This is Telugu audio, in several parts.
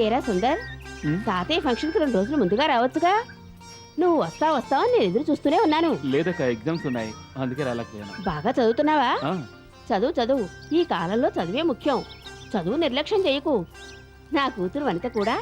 ఏరా సుందర్, తాతయ్య ఫంక్షన్కి 2 రోజులు ముందుగా రావచ్చుగా. నువ్వు వస్తావు అని నేను ఎదురు చూస్తూనే ఉన్నాను. లేదక్క, ఎగ్జామ్స్ ఉన్నాయి, అందుకే రాలేకపోయాను. బాగా చదువుతున్నావా? చదువు. ఈ కాలంలో చదివే ముఖ్యం. చదువు నిర్లక్ష్యం చేయకు. నా కూతురు వనిత కూడా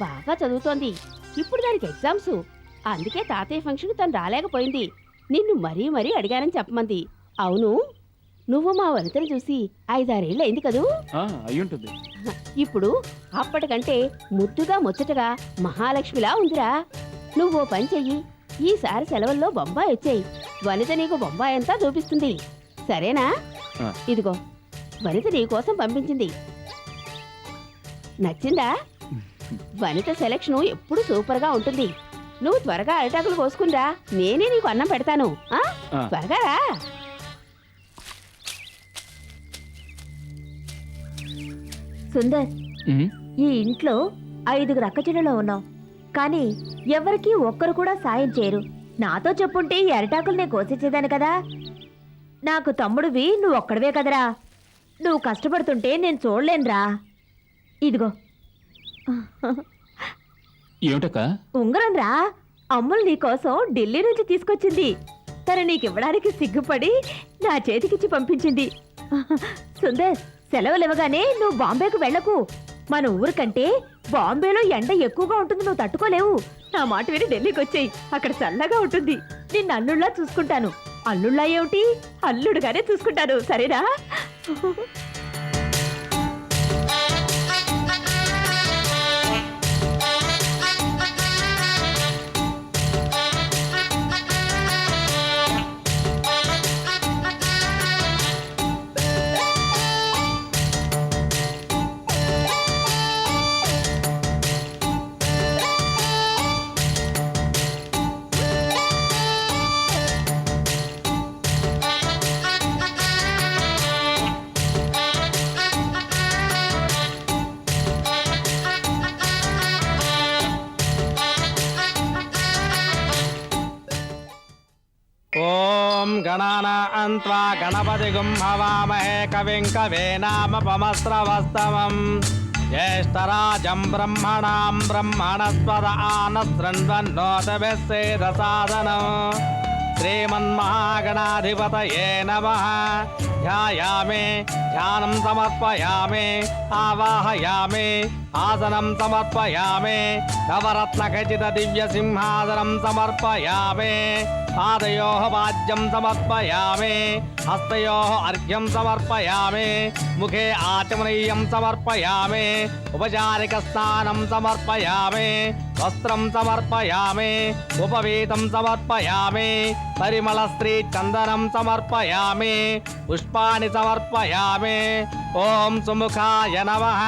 బాగా చదువుతోంది. ఇప్పుడు దానికి ఎగ్జామ్స్. అందుకే తాతయ్య ఫంక్షన్ తను రాలేకపోయింది. నిన్ను మరీ అడిగానని చెప్పమంది. అవును, నువ్వు మా వనితను చూసి 5-6 ఏళ్ళు అయింది కదూ? అయ్యుంటుంది. ఇప్పుడు అప్పటికంటే ముద్దుగా ముచ్చటగా మహాలక్ష్మిలా ఉందిరా. నువ్వు పని చెయ్యి, ఈసారి సెలవుల్లో బొంబాయి వచ్చేయి. వనిత నీకు బొంబాయి అంతా చూపిస్తుంది, సరేనా? ఇదిగో వనిత నీకోసం పంపించింది. నచ్చిందా? వనిత సెలక్షన్ ఎప్పుడు సూపర్ గా ఉంటుంది. నువ్వు త్వరగా అరిటాకులు కోసుకుందా, నేనే నీకు అన్నం పెడతాను. త్వరగా రా. సుందర్, ఈ ఇంట్లో 5 అక్క చెల్లెలు ఉన్నాం, కానీ ఎవరికి ఒక్కరు కూడా సాయం చేయరు. నాతో చెప్పుంటే ఈ అరిటాకులు నేను కోసేసేదాను కదా. నాకు తమ్ముడివి నువ్వు ఒక్కడవే కదరా. నువ్వు కష్టపడుతుంటే నేను చూడలేనురా. ఇదిగో ఏమిటక్క? ఉంగరం రా. అమ్ములు నీకోసం ఢిల్లీ నుంచి తీసుకొచ్చింది. తను నీకివ్వడానికి సిగ్గుపడి నా చేతికిచ్చి పంపించింది. సుందర్, సెలవులు ఇవ్వగానే నువ్వు బాంబేకు వెళ్ళకు. మన ఊరికంటే బాంబేలో ఎండ ఎక్కువగా ఉంటుంది, నువ్వు తట్టుకోలేవు. నా మాట విని ఢిల్లీకి వచ్చేయి, అక్కడ చల్లగా ఉంటుంది. నిన్ను అల్లుళ్ళా చూసుకుంటాను. అల్లుళ్ళా ఏమిటి, అల్లుడుగానే చూసుకుంటాను, సరేనా? ఓం గణానాన్త్వా గణపతిగుం హవామహే కవిం కవేనామపమస్రవస్తమం జ్యేష్ఠరాజం బ్రహ్మణాం బ్రహ్మణస్పద ఆనశృణ్వన్నోతభిస్సేదసాదనం శ్రీమన్మహాగణాధిపతయే నమః. ధ్యాయామి, ధ్యానం సమర్పయామి, ఆవాహయామి, ఆసనం సమర్పయామి, నవరత్నఖచిత దివ్య సింహాసనం సమర్పయామి, పాదయోః వాద్యం సమర్పయామి, హస్తయోః అర్ఘ్యం సమర్పయామి, ముఖే ఆచమనీయం సమర్పయామి, ఉపచారిక స్నానం సమర్పయామి, వస్త్రం సమర్పయామి, ఉపవీతం సమర్పయామి, పరిమళ స్త్రీ చందనం సమర్పయామి, పుష్పాన్ని సమర్పయామి. ఓం సుముఖాయ నమః,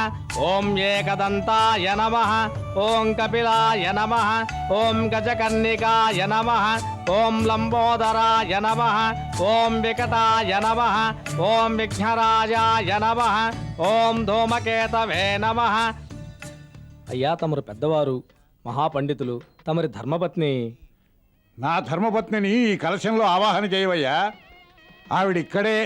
ఓం ఏకదంతాయ నమః, ఓం కపిలాయ నమః, ఓం గజకర్ణికాయ నమః, ఓం లంబోదరాయ నమః, ఓం వికటాయ నమః, ఓం విఘ్నరాజాయ నమః, ఓం ధూమకేతవే నమః. అయ్యా, తమరు పెద్దవారు, మహాపండితులు, తమరి ధర్మపత్ని. నా ధర్మపత్నిని ఈ కలశంలో ఆవాహన చేయవయ్యా. ఆవిడిక్కడే.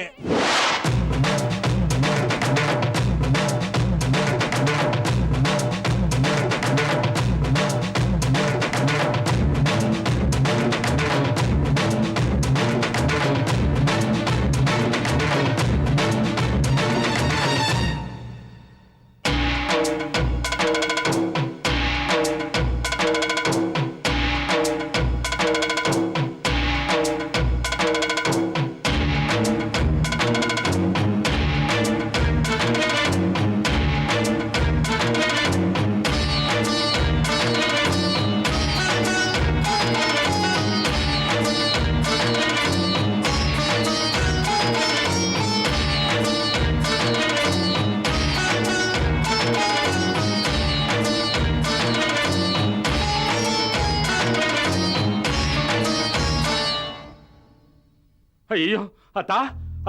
అయ్యో, అత్తా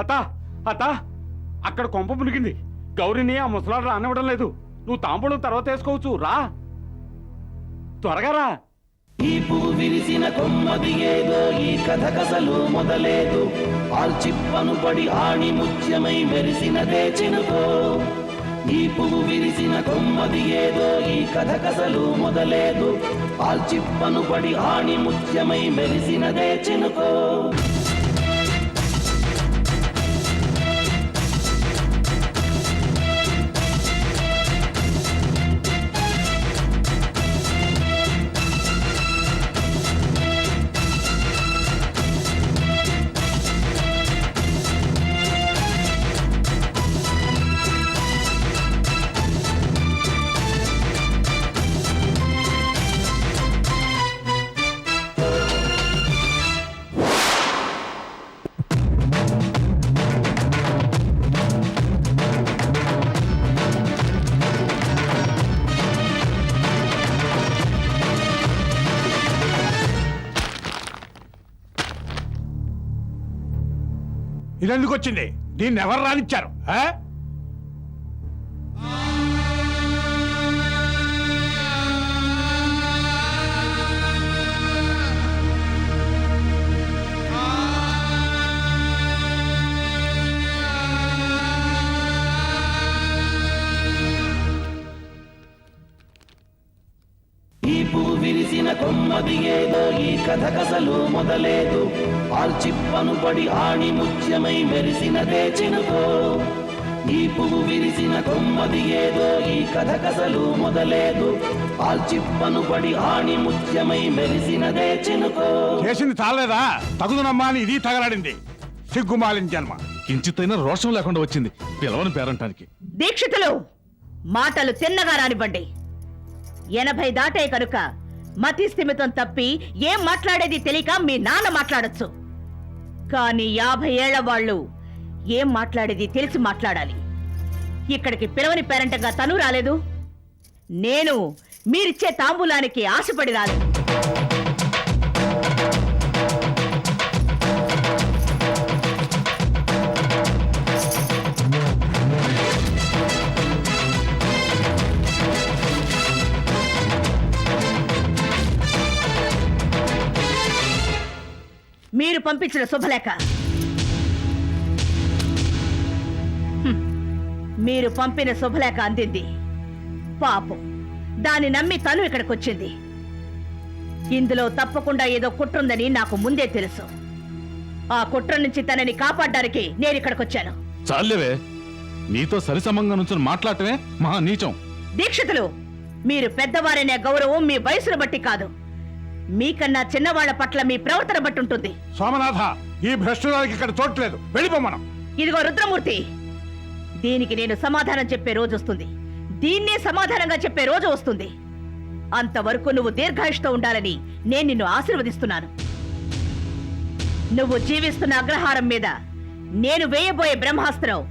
అత్తా అత్తా, అక్కడ కొంప మునిగింది. గౌరీని ఆ ముసలాడు రానివ్వడం లేదు. నువ్వు తాంబూలం తర్వాత వేసుకోవచ్చు, రా త్వరగా రా. ఈ పువ్వు విరిసిన కొమ్మది ఏదో, ఈ కథ కసలు మొదలేదు. ఆల్చిప్పను పడి ఆణి ముత్యమై మెరిసినదే చినుకో. ఈ పువ్వు విరిసిన కొమ్మది ఏదో ఈ కథ కసలు మొదలేదు ఆల్చిప్పను పడి ఆణి ముత్యమై మెరిసినదే చినుకో ఇదెందుకు వచ్చింది? దీన్ని ఎవరు రానిచ్చారు? ఆ? ఈ పువ్వు విరిసిన కొమ్మది ఏదో ఈ కథ కసలు మొదలేదు ఆల్చిప్పను పడి ఆణి ముత్యమై మెరిసినదే చినుకో ఈ పువ్వు విరిసిన కొమ్మది ఏదో ఈ కథ కసలు మొదలేదు ఆల్చిప్పను పడి ఆణి ముత్యమై మెరిసినదే చినుకో చేసింది చాలేదా? తగుదునమ్మా అని ఇది తగలాడింది. సిగ్గుమాలిన జన్మ. కించితైనా రోషం లేకుండా వచ్చింది పిలవని పేరంటానికి. దీక్షితులు మాటలు చిన్నగా రానివ్వండి. 80 దాటే కనుక మతి స్థిమితం తప్పి ఏం మాట్లాడేది తెలియక మీ నాన్న మాట్లాడొచ్చు. కానీ 50 ఏళ్ల వాళ్ళు ఏం మాట్లాడేది తెలిసి మాట్లాడాలి. ఇక్కడికి పిలవని పేరంటగా తను రాలేదు. నేను మీరిచ్చే తాంబూలానికి ఆశపడి రాలేదు. మీరు పంపించిన శుభలేఖ మీరు పంపిన శుభలేఖ అందింది. పాపం దాన్ని నమ్మి తను ఇక్కడికి వచ్చింది. ఇందులో తప్పకుండా ఏదో కుట్రుందని నాకు ముందే తెలుసు. ఆ కుట్ర నుంచి తనని కాపాడడానికి నేను ఇక్కడికి వచ్చాను. చాలేవే, నీతో సరిసమంగా నుంచి మాట్లాడటమే మహా నీచం. దీక్షితులు, మీరు పెద్దవారనే గౌరవం మీ వయసును బట్టి కాదు, మీకన్నా చిన్నవాళ్ల పట్ల మీ ప్రవర్తన బట్టి ఉంటుంది. సోమనాథ, ఈ భ్రష్టురాలకి ఇక్కడ చోట్లేదు. వెళ్ళిపోమనం. ఇదిగో రుద్రమూర్తి, దీనికి నేను సమాధానం చెప్పే రోజు వస్తుంది. దీన్నే సమాధానంగా చెప్పే రోజు వస్తుంది. అంతవరకు నువ్వు దీర్ఘాయుష్తో ఉండాలని నేను నిన్ను ఆశీర్వదిస్తున్నాను. నువ్వు జీవిస్తున్న అగ్రహారం మీద నేను వేయబోయే బ్రహ్మాస్త్రం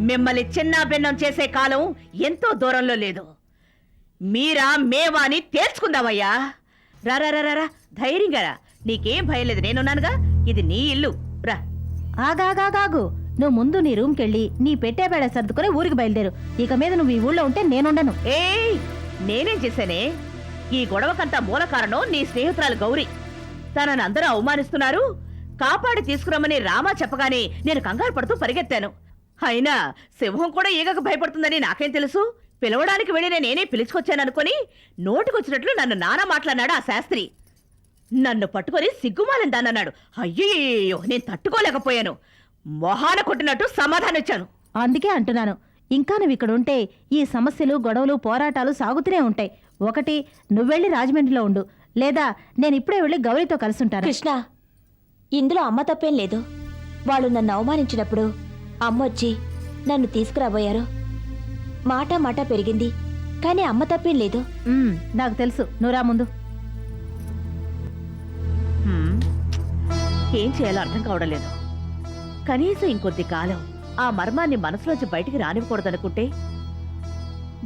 మిమ్మల్ని చిన్నాభిన్నం చేసే కాలం ఎంతో దూరంలో లేదు. మీరా మేవా అని తేల్చుకుందామయ్యా. రా, ధైర్యంగా రా. నీకేం భయం లేదు, నేనున్నానుగా. ఇది నీ ఇల్లు, రా. ఆగాగాగాగు, నువ్వు ముందు నీ రూమ్కి వెళ్ళి నీ పెట్టే బేడ సర్దుకుని ఊరికి బయలుదేరు. ఇక మీద నువ్వు ఈ ఊళ్ళో ఉంటే నేనుండను. ఏయ్, నేనేం చేశానే? ఈ గొడవకంతా మూల కారణం నీ స్నేహితురాలు గౌరీ. తనని అందరూ అవమానిస్తున్నారు, కాపాడి తీసుకురమ్మని రామా చెప్పగానే నేను కంగారు పడుతూ పరిగెత్తాను. అయినా సింహం కూడా ఈగకు భయపడుతుందని నాకేం తెలుసు? పిలవడానికి వెళ్ళి నేనే పిలుచుకొచ్చాననుకొని నోటికొచ్చినట్లు నన్ను నానా మాట్లాడినాడు ఆ శాస్త్రి. నన్ను పట్టుకొని సిగ్గుమాలని దానన్నాడు. అయ్యో, నేను తట్టుకోలేకపోయాను. మొహాన కొట్టినట్టు సమాధానం ఇచ్చాను. అందుకే అంటున్నాను, ఇంకా నువ్వు ఇక్కడ ఉంటే ఈ సమస్యలు, గొడవలు, పోరాటాలు సాగుతూనే ఉంటాయి. ఒకటి, నువ్వెళ్ళి రాజమండ్రిలో ఉండు, లేదా నేను ఇప్పుడే వెళ్ళి గౌరీతో కలిసి ఉంటాను. కృష్ణ, ఇందులో అమ్మ తప్పేం లేదు. వాళ్ళు నన్ను అవమానించినప్పుడు అమ్మొచ్చి నన్ను తీసుకురాబోయారు. మాట పెరిగింది, కానీ అమ్మ తప్పేం లేదు. నాకు తెలుసు, నువ్వు రా ముందు. ఏం చేయాలో అర్థం కావడం లేదు. కనీసం ఇంకొద్ది కాలం ఆ మర్మాన్ని మనసులోంచి బయటికి రానివ్వకూడదనుకుంటే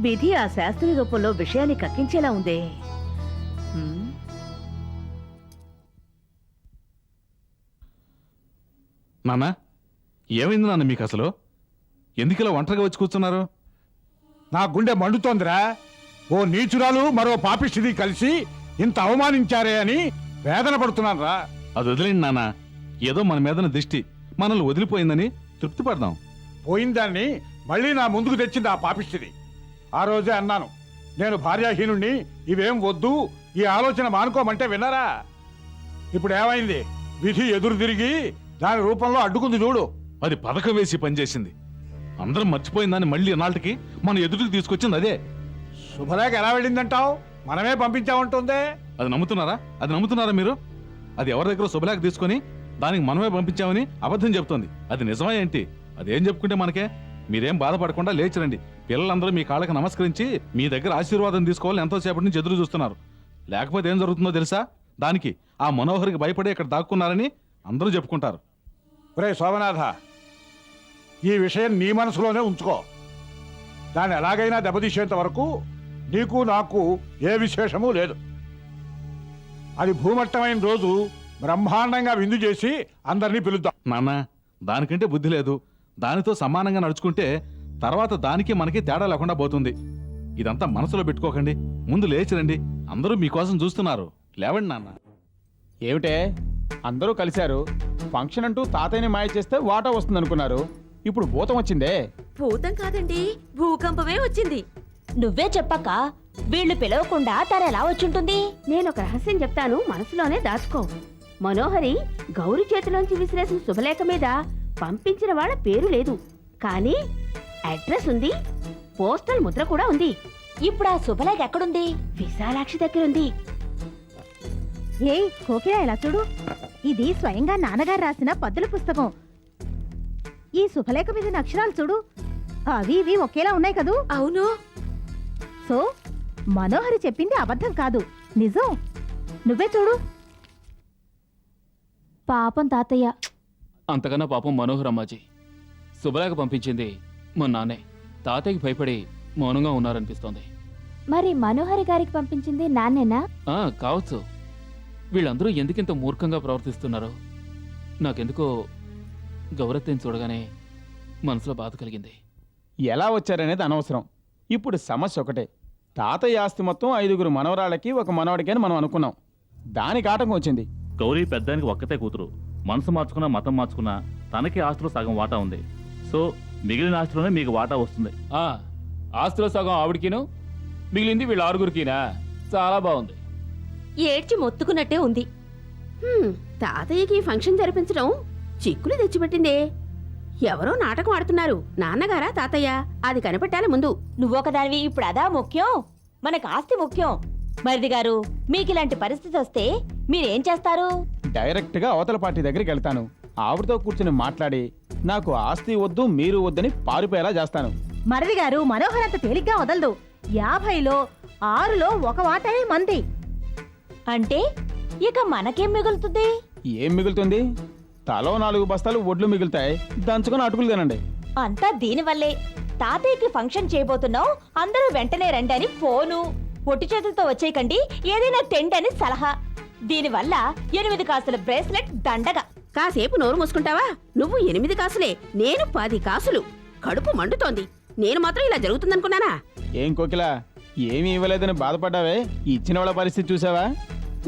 విధి ఆ శాస్త్రీ రూపంలో విషయాన్ని కక్కించేలా ఉందే. నాన్న, ఏమైంది నాన్న మీకు అసలు? ఎందుకిలా ఒంటరిగా వచ్చి కూర్చున్నారు? నా గుండె మండుతోందిరా. ఓ నీచురాలు మరో పాపిష్టిది కలిసి ఇంత అవమానించారే అని వేదన పడుతున్నాను రా. అది వదిలేండి నాన్న, ఏదో మన మీదన దిష్టి మనల్ని వదిలిపోయిందని తృప్తి పడదాం. పోయిందాన్ని మళ్ళీ నా ముందుకు తెచ్చింది ఆ పాపిష్టిది. ఆ రోజే అన్నాను, నేను భార్యాహీనుణ్ణి, ఇవేం వద్దు, ఈ ఆలోచన మానుకోమంటే విన్నారా? ఇప్పుడు ఏమైంది? విధి ఎదురు తిరిగి దాని రూపంలో అడ్డుకుంది చూడు. అది పథకం వేసి పనిచేసింది. అందరం మర్చిపోయిందని మళ్ళీ అన్నాళ్ళకి మన ఎదుటికి తీసుకొచ్చింది అదే. శుభలేఖ ఎలా వెళ్ళిందంటావు? మనమే పంపించామంటుందే. అది నమ్ముతున్నారా మీరు? అది ఎవరి దగ్గర శుభలేఖ తీసుకొని దానికి మనమే పంపించామని అబద్ధం చెప్తోంది. అది నిజమా ఏంటి? అదేం చెప్పుకుంటే మనకే. మీరేం బాధపడకుండా లేచిరండి. పిల్లలందరూ మీ కాళ్ళకి నమస్కరించి మీ దగ్గర ఆశీర్వాదం తీసుకోవాలని ఎంతో సేపటి నుంచి ఎదురు చూస్తున్నారు. లేకపోతే ఏం జరుగుతుందో తెలుసా? దానికి ఆ మనోహరికి భయపడి ఇక్కడ దాక్కున్నారని అందరూ చెప్పుకుంటారు. ఒరే సోమనాథ, ఈ విషయం నీ మనసులోనే ఉంచుకో. దాన్ని ఎలాగైనా దెబ్బతీసేంత వరకు నీకు నాకు ఏ విశేషమూ లేదు. అది భూమట్టమైన రోజు బ్రహ్మాండంగా విందు చేసి అందరినీ పిలుద్దాం. నాన్న, దానికంటే బుద్ధి లేదు. దానితో సమానంగా నడుచుకుంటే తర్వాత దానికి మనకి తేడా లేకుండా పోతుంది. ఇదంతా మనసులో పెట్టుకోకండి. ముందు లేచిరండి. అందరూ మీకోసం చూస్తున్నారు. లేవండి నాన్న. ఏమిటే అందరూ కలిశారు, ఫంక్షన్ అంటూ తాతయ్యని మాయ చేస్తే వాటా వస్తుంది అనుకున్నారు. ఇప్పుడు భూతం వచ్చిందే. భూతం కాదండి, భూకంపమే వచ్చింది. నువ్వే చెప్పక్క, వీళ్ళు పిలవకుండా తనెలా వచ్చుంటుంది? నేను ఒక రహస్యం చెప్తాను, మనసులోనే దాచుకో. మనోహరి గౌరి చేతిలోంచి విసిరేసిన శుభలేఖ మీద పంపించిన వాళ్ళ పేరు లేదు, కానీ అడ్రస్ ఉంది, పోస్టల్ ముద్ర కూడా ఉంది. ఇప్పుడు ఆ శుభలేఖ ఎక్కడుంది? విశాలాక్షి దగ్గరుంది. ఏ కోకిల, ఇలా చూడు. ఇది స్వయంగా నాన్నగారు రాసిన పద్దుల పుస్తకం. ఈ శుభలేఖ మీద అక్షరాలు చూడు, అవి ఇవి ఒకేలా ఉన్నాయి కదూ? అవును. సో మనోహరి చెప్పింది అబద్ధం కాదు, నిజం. నువ్వే చూడు. పాపం తాతయ్య. అంతకన్నా పాపం మనోహర్ అమ్మాజీ. శుభలేఖ పంపించింది మా నాన్నే. తాతయ్యకి భయపడి మౌనంగా ఉన్నారనిపిస్తోంది. మరి మనోహరి గారికి పంపించింది నాన్నేనా? కావచ్చు. వీళ్ళందరూ ఎందుకింత మూర్ఖంగా ప్రవర్తిస్తున్నారో నాకెందుకో గౌరత్తని చూడగానే మనసులో బాధ కలిగింది. ఎలా వచ్చారనేది అనవసరం. ఇప్పుడు సమస్య ఒకటే. తాతయ్య ఆస్తి మొత్తం 5 మనవరాళ్ళకి 1 మనవడికి అని మనం అనుకున్నాం. దానికి ఆటంకం వచ్చింది. గౌరీ పెద్దానికి ఒక్కతే కూతురు. మనసు మార్చుకున్నా మతం మార్చుకున్నా తనకి ఆస్తిలో సగం వాటా ఉంది. సో మిగిలిన ఆస్తిలోనే మీకు వాటా వస్తుంది. ఆస్తిలో సగం ఆవిడికిను, మిగిలింది వీళ్ళ 6గురికినా? చాలా బాగుంది. ఏడ్చి మొత్తుకున్నట్టే ఉంది. తాతయ్యకి ఫంక్షన్ జరిపించడం చిక్కులు తెచ్చిపెట్టిందే. ఎవరో నాటకం ఆడుతున్నారు. నాన్నగారా తాతయ్య? అది కనిపెట్టాలి ముందు. నువ్వొకదానివి, ఇప్పుడు అదా ముఖ్యం? మనకు ఆస్తి ముఖ్యం. మరిది గారు, మీకు ఇలాంటి పరిస్థితి వస్తే మీరేం చేస్తారు? డైరెక్ట్ గా అవతల పార్టీ దగ్గరికి వెళ్తాను. ఆవిడతో కూర్చుని మాట్లాడి నాకు ఆస్తి వద్దు మీరు వద్దని పారిపోయేలా చేస్తాను. మరిది గారు, మనోహర్ అంత తేలిగ్గా వదలదు. 50లో 6లో 1 వాటాయే మంది. అంటే ఇక మనకేం మిగులుతుంది? ఏం మిగులుతుంది? తలో 4 బస్తాలు వడ్లు మిగులుతాయి. దంచుకొని అటుకులు తినండి. అంతా దీనివల్లే. తాతయ్యకి ఫంక్షన్ చేయబోతున్నాం, అందరూ వెంటనే రండి అని ఫోను. పొట్టి చేతులతో వచ్చేయకండి, ఏదైనా తెండని సలహా. దీనివల్ల 8 కాసుల బ్రేస్లెట్ దండగ. కాసేపు నోరు మూసుకుంటావా? నువ్వు 8 కాసులే, నేను 10 కాసులు. కడుపు మండుతోంది. నేను మాత్రం ఇలా జరుగుతుందనుకున్నానా? ఏం కోకిల, ఏమీ ఇవ్వలేదని బాధపడ్డావే? ఇచ్చిన వాళ్ళ పరిస్థితి చూసావా?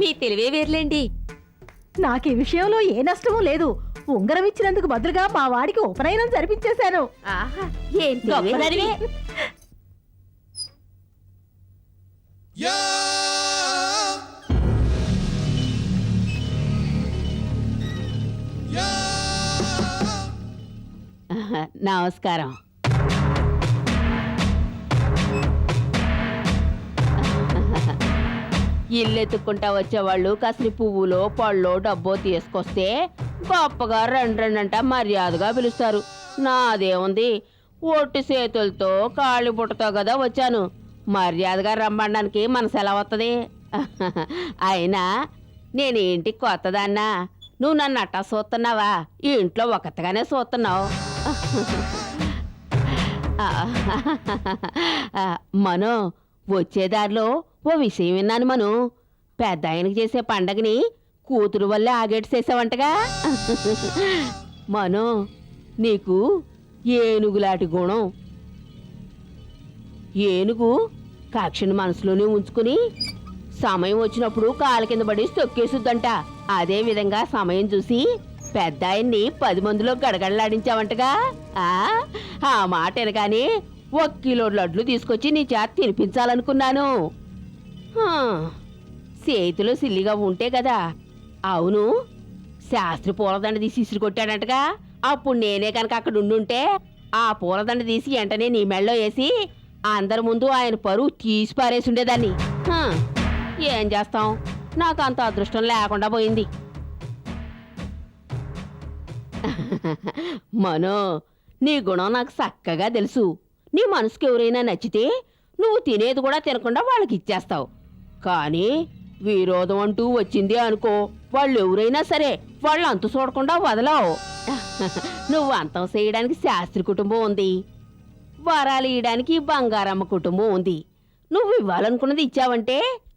మీ తెలివే వేర్లేండి. నాకు ఈ విషయంలో ఏ నష్టమూ లేదు. ఉంగరం ఇచ్చినందుకు బదులుగా మా వాడికి ఉపనయనం జరిపించేశాను. ఆహా, ఏం గొప్పదానివే. నమస్కారం. ఇల్లెత్తుకుంటా వచ్చేవాళ్ళు కాసిన పువ్వులో పళ్ళో డబ్బో తీసుకొస్తే గొప్పగా రండ్రండంట మర్యాదగా పిలుస్తారు. నాదేముంది, ఒట్టి చేతులతో కాళ్ళు పుట్టతో కదా వచ్చాను. మర్యాదగా రమ్మడానికి మనసు ఎలా వస్తుంది? అయినా నేనేంటి కొత్తదాన్నా? నువ్వు నన్ను అట్టా చూస్తున్నావా? ఈ ఇంట్లో ఒకత్తగానే చూస్తున్నావు. మనో, వచ్చేదారిలో ఓ విషయం విన్నాను. మను, పెద్ద ఆయనకి చేసే పండగని కూతురు వల్లే ఆగేటు చేసావంటగా. మనో, నీకు ఏనుగులాంటి గుణం. ఏనుగు కక్షను మనసులోనే ఉంచుకుని సమయం వచ్చినప్పుడు కాళ్ళ కింద పడి తొక్కేసుద్దంట. అదే విధంగా సమయం చూసి పెద్ద ఆయన్ని 10 మందిలో గడగడలాడించావంటగా ఆ మాట వినగానే 1 కిలో లడ్లు తీసుకొచ్చి నీ చేత తినిపించాలనుకున్నాను. చేతిలో సిల్లిగా ఉంటే కదా. అవును, శాస్త్రి పూలదండ తీసి ఇసురు కొట్టాడంటగా. అప్పుడు నేనే కనుక అక్కడ ఉండుంటే ఆ పూలదండ తీసి వెంటనే నీ మెళ్ళో వేసి అందరి ముందు ఆయన పరువు తీసి పారేసి ఉండేదాన్ని. ఏం చేస్తాం, నాకు అంత అదృష్టం లేకుండా పోయింది. మనో, నీ గుణం నాకు చక్కగా తెలుసు. నీ మనసుకి ఎవరైనా నచ్చితే నువ్వు తినేది కూడా తినకుండా వాళ్ళకి ఇచ్చేస్తావు. కానీ విరోధం అంటూ వచ్చింది అనుకో, వాళ్ళు ఎవరైనా సరే వాళ్ళు అంతు చూడకుండా వదలవు. నువ్వు అంతం చేయడానికి శాస్త్రి కుటుంబం ఉంది, వరాలు ఇయ్యడానికి బంగారమ్మ కుటుంబం ఉంది. నువ్వు ఇవ్వాలనుకున్నది ఇచ్చావంటే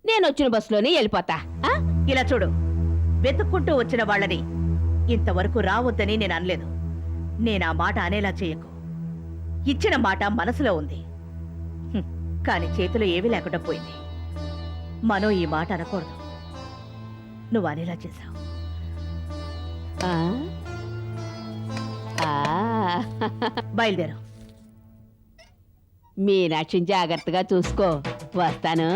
నేను వచ్చిన బస్సులోనే వెళ్ళిపోతా. ఇలా చూడు, వెతుక్కుంటూ వచ్చిన వాళ్ళని ఇంతవరకు రావద్దని నేను అనలేదు. నేను ఆ మాట అనేలా చేయకు. ఇచ్చిన మాట మనసులో ఉంది, కానీ చేతిలో ఏమీ లేకుండా పోయింది. మనో ఈ మాట అనకూడదు, నువ్వు అనేలా చేశావు. బయలుదేరు. మీనాక్షిని జాగ్రత్తగా చూసుకో. వస్తాను.